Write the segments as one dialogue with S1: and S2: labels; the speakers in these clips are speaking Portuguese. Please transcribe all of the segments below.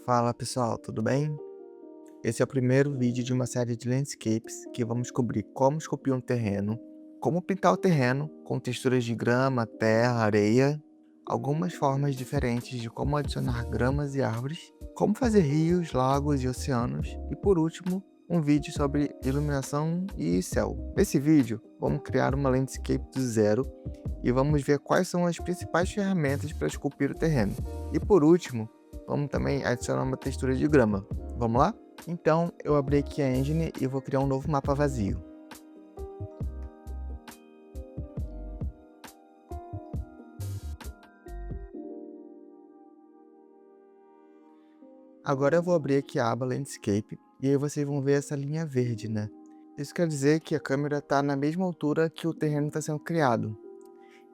S1: Fala pessoal, tudo bem? Esse é o primeiro vídeo de uma série de landscapes que vamos descobrir como esculpir um terreno, como pintar o terreno com texturas de grama, terra, areia, algumas formas diferentes de como adicionar gramas e árvores, como fazer rios, lagos e oceanos e, por último, um vídeo sobre iluminação e céu. Nesse vídeo, vamos criar uma landscape do zero e vamos ver quais são as principais ferramentas para esculpir o terreno. E por último, vamos também adicionar uma textura de grama. Vamos lá? Então, eu abri aqui a engine e vou criar um novo mapa vazio. Agora eu vou abrir aqui a aba Landscape e aí vocês vão ver essa linha verde, né? Isso quer dizer que a câmera está na mesma altura que o terreno está sendo criado.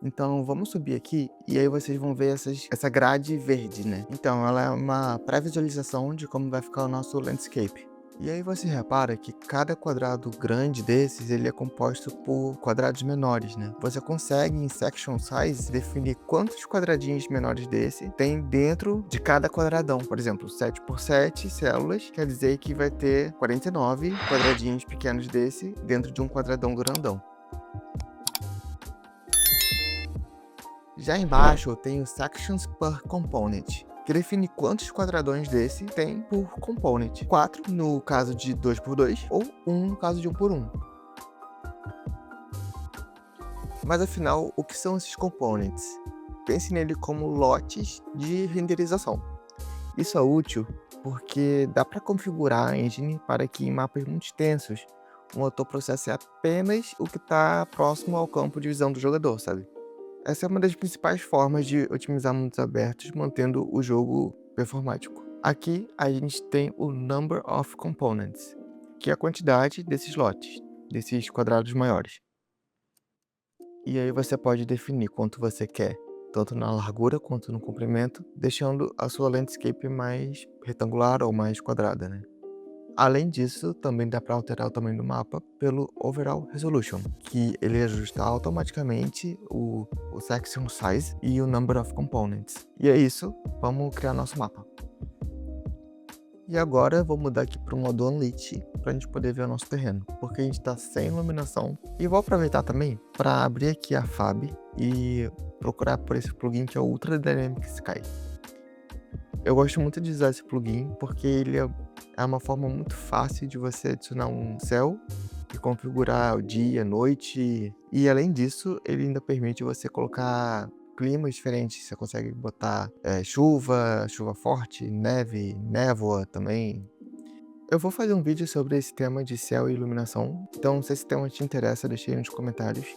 S1: Então vamos subir aqui e aí vocês vão ver essa grade verde, né? Então ela é uma pré-visualização de como vai ficar o nosso landscape. E aí você repara que cada quadrado grande desses, ele é composto por quadrados menores, né? Você consegue em Section Size definir quantos quadradinhos menores desse tem dentro de cada quadradão. Por exemplo, 7 por 7 células, quer dizer que vai ter 49 quadradinhos pequenos desse dentro de um quadradão grandão. Já embaixo eu tenho Sections per Component, que define quantos quadradões desse tem por component. 4 no caso de 2x2 ou 1 no caso de 1x1. Mas afinal, o que são esses components? Pense nele como lotes de renderização. Isso é útil porque dá para configurar a engine para que em mapas muito extensos o motor processe apenas o que está próximo ao campo de visão do jogador, sabe? Essa é uma das principais formas de otimizar mundos abertos, mantendo o jogo performático. Aqui a gente tem o Number of Components, que é a quantidade desses lotes, desses quadrados maiores. E aí você pode definir quanto você quer, tanto na largura quanto no comprimento, deixando a sua landscape mais retangular ou mais quadrada, né? Além disso, também dá para alterar o tamanho do mapa pelo Overall Resolution, que ele ajusta automaticamente o Section Size e o Number of Components. E é isso, vamos criar nosso mapa. E agora vou mudar aqui para o modo Unlit para a gente poder ver o nosso terreno, porque a gente está sem iluminação. E vou aproveitar também para abrir aqui a FAB e procurar por esse plugin que é o Ultra Dynamic Sky. Eu gosto muito de usar esse plugin porque ele é uma forma muito fácil de você adicionar um céu e configurar o dia, noite. E além disso, ele ainda permite você colocar climas diferentes. Você consegue botar chuva forte, neve, névoa também. Eu vou fazer um vídeo sobre esse tema de céu e iluminação. Então, se esse tema te interessa, deixa aí nos comentários.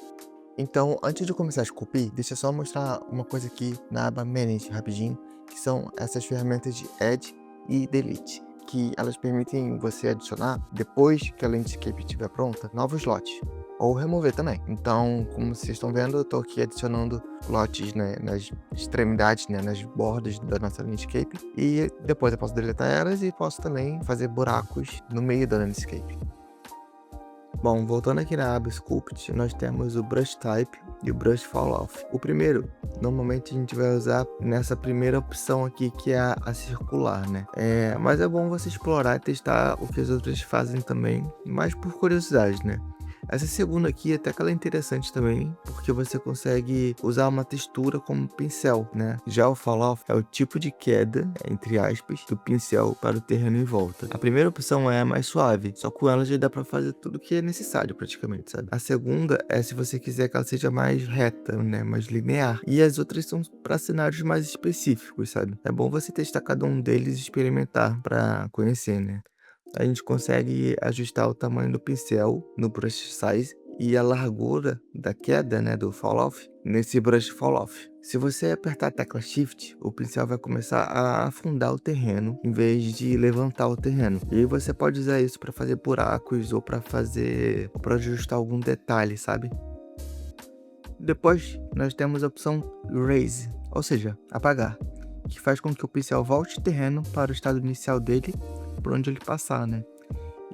S1: Então, antes de começar a esculpir, deixa eu só mostrar uma coisa aqui na aba Manage rapidinho, que são essas ferramentas de Add e Delete, que elas permitem você adicionar, depois que a landscape estiver pronta, novos lotes, ou remover também. Então, como vocês estão vendo, eu estou aqui adicionando lotes, né, nas extremidades, né, nas bordas da nossa landscape, e depois eu posso deletar elas e posso também fazer buracos no meio da landscape. Bom, voltando aqui na aba Sculpt, nós temos o Brush Type e o Brush Fall Off. O primeiro, normalmente a gente vai usar nessa primeira opção aqui, que é a circular, né? Mas é bom você explorar e testar o que as outras fazem também, mais por curiosidade, né? Essa segunda aqui até que ela é interessante também, porque você consegue usar uma textura como pincel, né? Já o fall off é o tipo de queda, entre aspas, do pincel para o terreno em volta. A primeira opção é a mais suave, só com ela já dá para fazer tudo o que é necessário praticamente, sabe? A segunda é se você quiser que ela seja mais reta, né? Mais linear. E as outras são para cenários mais específicos, sabe? É bom você testar cada um deles e experimentar para conhecer, né? A gente consegue ajustar o tamanho do pincel no brush size e a largura da queda, né, do fall off, nesse brush fall off. Se você apertar a tecla shift, o pincel vai começar a afundar o terreno em vez de levantar o terreno. E aí você pode usar isso para fazer buracos ou para ajustar algum detalhe, sabe? Depois nós temos a opção Erase, ou seja, apagar, que faz com que o pincel volte o terreno para o estado inicial dele por onde ele passar, né?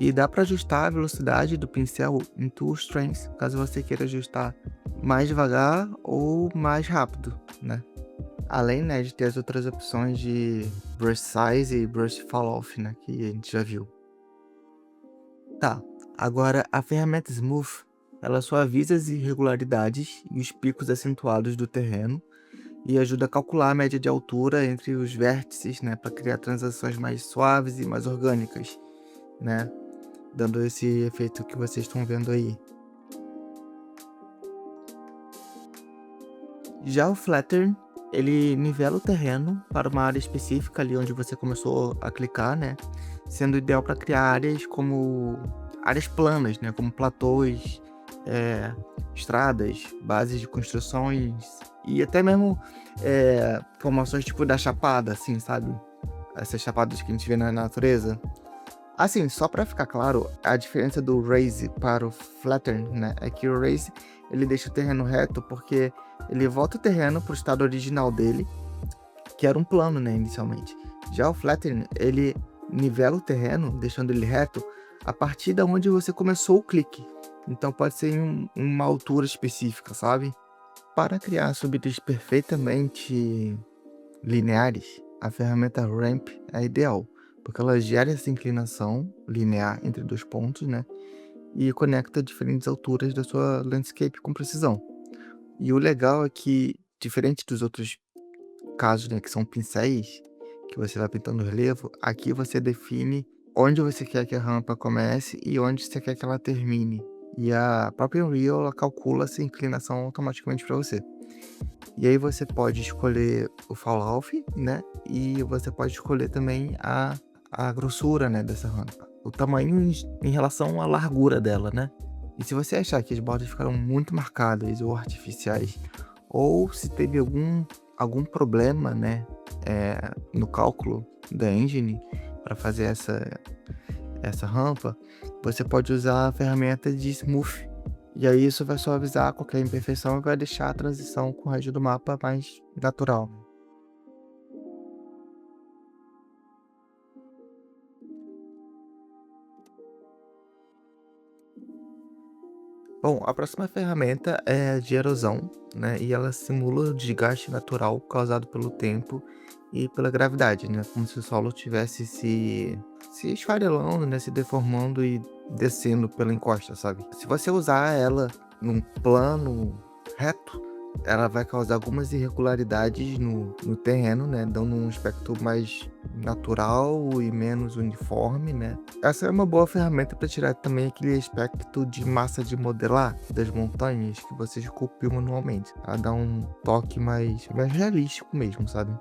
S1: E dá para ajustar a velocidade do pincel em Tool Strength, caso você queira ajustar mais devagar ou mais rápido, né? Além, né, de ter as outras opções de Brush Size e Brush Fall Off, né, que a gente já viu. Tá, agora a ferramenta Smooth, ela suaviza as irregularidades e os picos acentuados do terreno e ajuda a calcular a média de altura entre os vértices, né, para criar transações mais suaves e mais orgânicas, né, dando esse efeito que vocês estão vendo aí. Já o Flatten, ele nivela o terreno para uma área específica ali onde você começou a clicar, né, sendo ideal para criar áreas como áreas planas, né, como platôs, estradas, bases de construções e até mesmo formações tipo da Chapada, assim, sabe? Essas chapadas que a gente vê na natureza. Assim, só para ficar claro, a diferença do Raise para o Flatten, né, é que o Raise ele deixa o terreno reto porque ele volta o terreno para o estado original dele, que era um plano, né, inicialmente. Já o Flatten, ele nivela o terreno, deixando ele reto, a partir da onde você começou o clique. Então pode ser em uma altura específica, sabe? Para criar subidas perfeitamente lineares, a ferramenta Ramp é ideal, porque ela gera essa inclinação linear entre dois pontos, né? E conecta diferentes alturas da sua landscape com precisão. E o legal é que, diferente dos outros casos, né, que são pincéis, que você vai pintando o relevo, aqui você define onde você quer que a rampa comece e onde você quer que ela termine. E a própria Unreal ela calcula essa inclinação automaticamente para você. E aí você pode escolher o fall off, né? E você pode escolher também a grossura, né, dessa rampa. O tamanho em relação à largura dela, né? E se você achar que as bordas ficaram muito marcadas ou artificiais, ou se teve algum problema, né, no cálculo da engine para fazer essa rampa, você pode usar a ferramenta de Smooth. E aí isso vai suavizar qualquer imperfeição e vai deixar a transição com o resto do mapa mais natural. Bom, a próxima ferramenta é a de erosão, né? E ela simula o desgaste natural causado pelo tempo e pela gravidade, né? Como se o solo tivesse se esfarelando, né? Se deformando e descendo pela encosta, sabe? Se você usar ela num plano reto, ela vai causar algumas irregularidades no terreno, né? Dando um aspecto mais natural e menos uniforme, né? Essa é uma boa ferramenta para tirar também aquele aspecto de massa de modelar das montanhas que você esculpiu manualmente. Ela dá um toque mais realístico mesmo, sabe?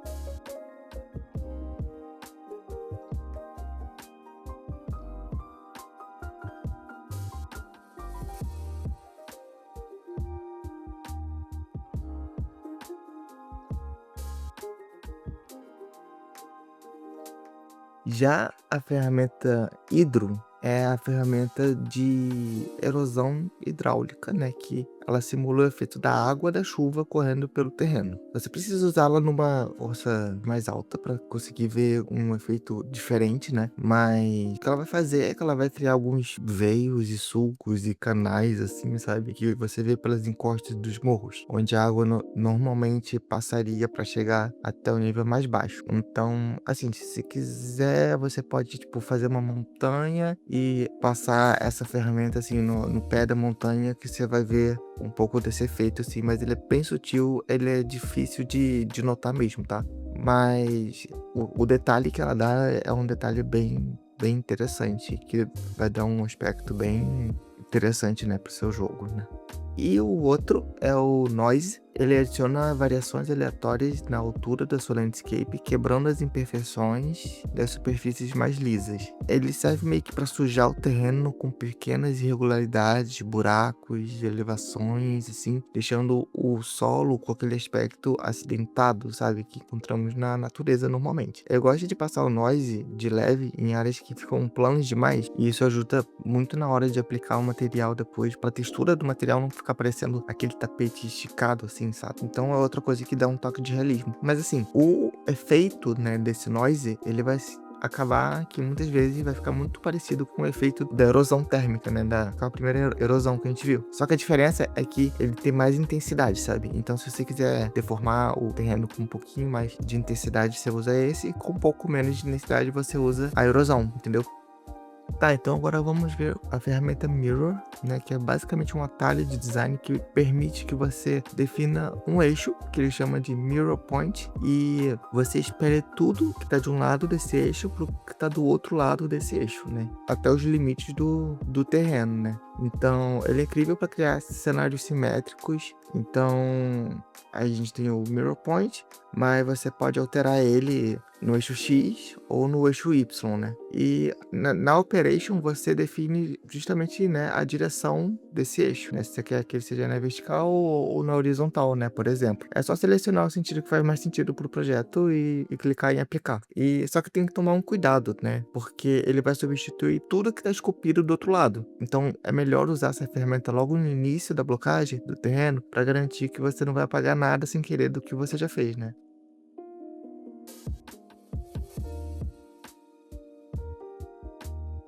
S1: Já a ferramenta Hydro é a ferramenta de erosão hidráulica, né, que ela simula o efeito da água da chuva correndo pelo terreno. Você precisa usá-la numa força mais alta para conseguir ver um efeito diferente, né? Mas o que ela vai fazer é que ela vai criar alguns veios e sulcos e canais, assim, sabe? Que você vê pelas encostas dos morros, onde a água normalmente passaria para chegar até o nível mais baixo. Então, assim, se você quiser, você pode, tipo, fazer uma montanha e passar essa ferramenta, assim, no pé da montanha, que você vai ver um pouco desse efeito, assim, mas ele é bem sutil, ele é difícil de notar mesmo, tá? Mas o detalhe que ela dá é um detalhe bem interessante, que vai dar um aspecto bem interessante, né, pro seu jogo, né? E o outro é o Noise. Ele adiciona variações aleatórias na altura da sua landscape, quebrando as imperfeições das superfícies mais lisas. Ele serve meio que para sujar o terreno com pequenas irregularidades, buracos, elevações, assim, deixando o solo com aquele aspecto acidentado, sabe, que encontramos na natureza normalmente. Eu gosto de passar o Noise de leve em áreas que ficam planas demais, e isso ajuda muito na hora de aplicar o material depois, para a textura do material não ficar parecendo aquele tapete esticado, assim, sabe? Então é outra coisa que dá um toque de realismo. Mas assim, o efeito, né, desse noise, ele vai acabar que muitas vezes vai ficar muito parecido com o efeito da erosão térmica, né, daquela primeira erosão que a gente viu. Só que a diferença é que ele tem mais intensidade, sabe? Então se você quiser deformar o terreno com um pouquinho mais de intensidade, você usa esse, e com um pouco menos de intensidade você usa a erosão, entendeu? Tá, então agora vamos ver a ferramenta Mirror, né, que é basicamente um atalho de design que permite que você defina um eixo, que ele chama de Mirror Point, e você espelha tudo que está de um lado desse eixo para o que está do outro lado desse eixo, né, até os limites do terreno, né. Então, ele é incrível para criar cenários simétricos. Então, a gente tem o Mirror Point, mas você pode alterar ele no eixo X ou no eixo Y, né? E na Operation você define justamente, né, a direção desse eixo, né? Se você quer que ele seja na vertical ou na horizontal, né? Por exemplo. É só selecionar o sentido que faz mais sentido para o projeto e clicar em aplicar. E só que tem que tomar um cuidado, né? Porque ele vai substituir tudo que está esculpido do outro lado. Então, é melhor usar essa ferramenta logo no início da blocagem do terreno para garantir que você não vai apagar nada sem querer do que você já fez, né?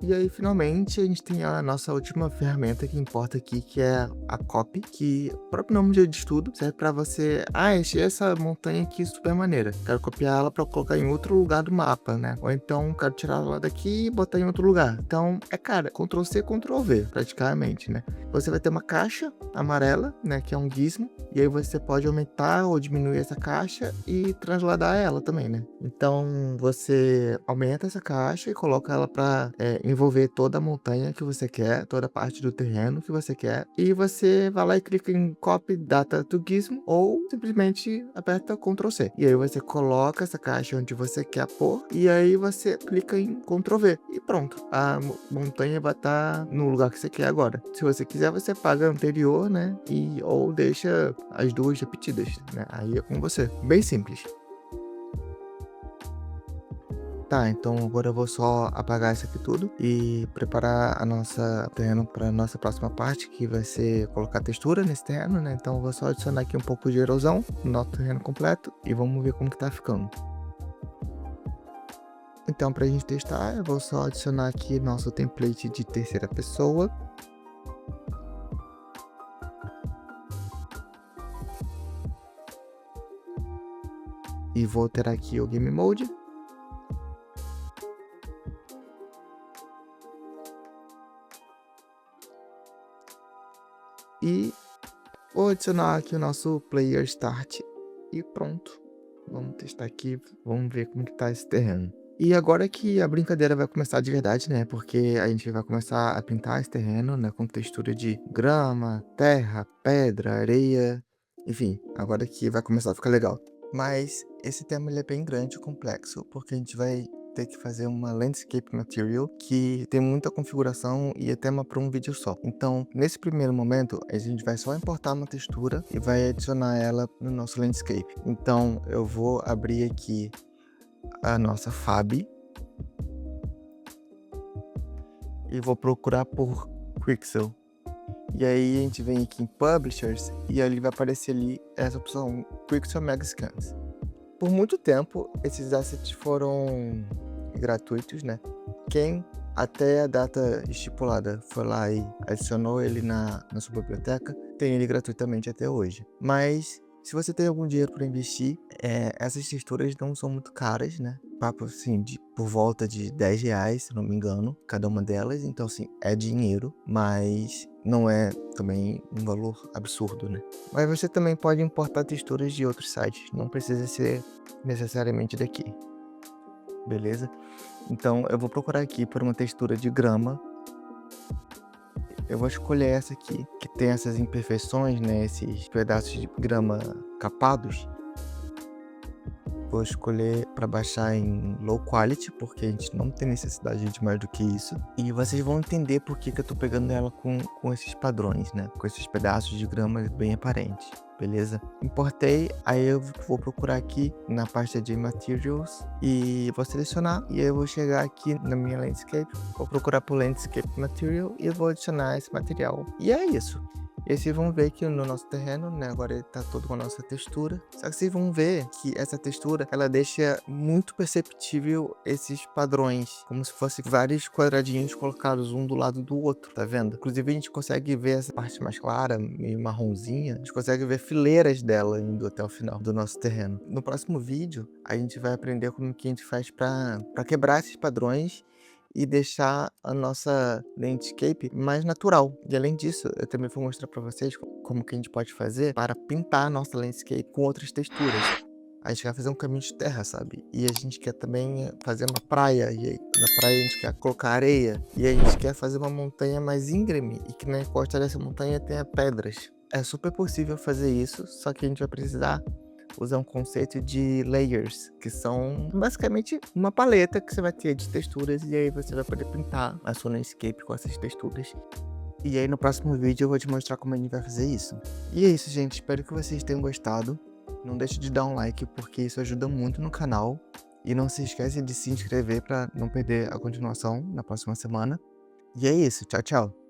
S1: E aí, finalmente, a gente tem a nossa última ferramenta que importa aqui, que é a copy, que o próprio nome já diz tudo, serve para você, achei essa montanha aqui super maneira, quero copiar ela para colocar em outro lugar do mapa, né? Ou então, quero tirar ela daqui e botar em outro lugar. Então, cara, Ctrl C, Ctrl V, praticamente, né? Você vai ter uma caixa amarela, né, que é um gizmo, e aí você pode aumentar ou diminuir essa caixa e transladar ela também, né? Então, você aumenta essa caixa e coloca ela para envolver toda a montanha que você quer, toda a parte do terreno que você quer, e você vai lá e clica em Copy Data to Gizmo ou simplesmente aperta Ctrl C. E aí você coloca essa caixa onde você quer pôr, e aí você clica em Ctrl V e pronto, a montanha vai estar no lugar que você quer agora. Se você quiser, você paga a anterior, né, ou deixa as duas repetidas, né, aí é com você. Bem simples. Tá, então agora eu vou só apagar isso aqui tudo e preparar a nossa terreno para nossa próxima parte, que vai ser colocar textura nesse terreno, né? Então eu vou só adicionar aqui um pouco de erosão no nosso terreno completo e vamos ver como que tá ficando. Então, para a gente testar, eu vou só adicionar aqui nosso template de terceira pessoa. E vou alterar aqui o Game Mode. E vou adicionar aqui o nosso Player Start. E pronto. Vamos testar aqui, vamos ver como que tá esse terreno. E agora que a brincadeira vai começar de verdade, né? Porque a gente vai começar a pintar esse terreno, né? Com textura de grama, terra, pedra, areia. Enfim, agora que vai começar a ficar legal. Mas esse tema ele é bem grande e complexo, porque a gente vai ter que fazer uma Landscape Material que tem muita configuração e é tema para um vídeo só. Então, nesse primeiro momento, a gente vai só importar uma textura e vai adicionar ela no nosso Landscape. Então, eu vou abrir aqui a nossa Fab e vou procurar por Quixel. E aí a gente vem aqui em Publishers e ali vai aparecer ali essa opção Quixel Megascans. Por muito tempo esses assets foram gratuitos, né? Quem até a data estipulada foi lá e adicionou ele na sua biblioteca, tem ele gratuitamente até hoje. Mas se você tem algum dinheiro para investir, essas texturas não são muito caras, né? Papo assim, por volta de R$10, se não me engano, cada uma delas. Então, assim, é dinheiro, mas não é também um valor absurdo, né? Mas você também pode importar texturas de outros sites, não precisa ser necessariamente daqui. Beleza? Então, eu vou procurar aqui por uma textura de grama. Eu vou escolher essa aqui, que tem essas imperfeições, né? Esses pedaços de grama capados. Vou escolher para baixar em Low Quality, porque a gente não tem necessidade de mais do que isso. E vocês vão entender por que eu tô pegando ela com esses padrões, né? Com esses pedaços de grama bem aparentes, beleza? Importei, aí eu vou procurar aqui na pasta de Materials e vou selecionar. E aí eu vou chegar aqui na minha Landscape, vou procurar por Landscape Material e eu vou adicionar esse material. E é isso. E aí vocês vão ver que no nosso terreno, né, agora ele tá todo com a nossa textura. Só que vocês vão ver que essa textura, ela deixa muito perceptível esses padrões, como se fossem vários quadradinhos colocados um do lado do outro, tá vendo? Inclusive a gente consegue ver essa parte mais clara, meio marronzinha, a gente consegue ver fileiras dela indo até o final do nosso terreno. No próximo vídeo, a gente vai aprender como que a gente faz para quebrar esses padrões e deixar a nossa landscape mais natural. E além disso, eu também vou mostrar para vocês como que a gente pode fazer para pintar a nossa landscape com outras texturas. A gente quer fazer um caminho de terra, sabe? E a gente quer também fazer uma praia, e aí, na praia a gente quer colocar areia, e a gente quer fazer uma montanha mais íngreme, e que na costa dessa montanha tenha pedras. É super possível fazer isso, só que a gente vai precisar usar um conceito de layers, que são basicamente uma paleta que você vai ter de texturas, e aí você vai poder pintar a sua landscape com essas texturas. E aí no próximo vídeo eu vou te mostrar como a gente vai fazer isso. E é isso, gente. Espero que vocês tenham gostado. Não deixe de dar um like, porque isso ajuda muito no canal. E não se esquece de se inscrever para não perder a continuação na próxima semana. E é isso. Tchau, tchau.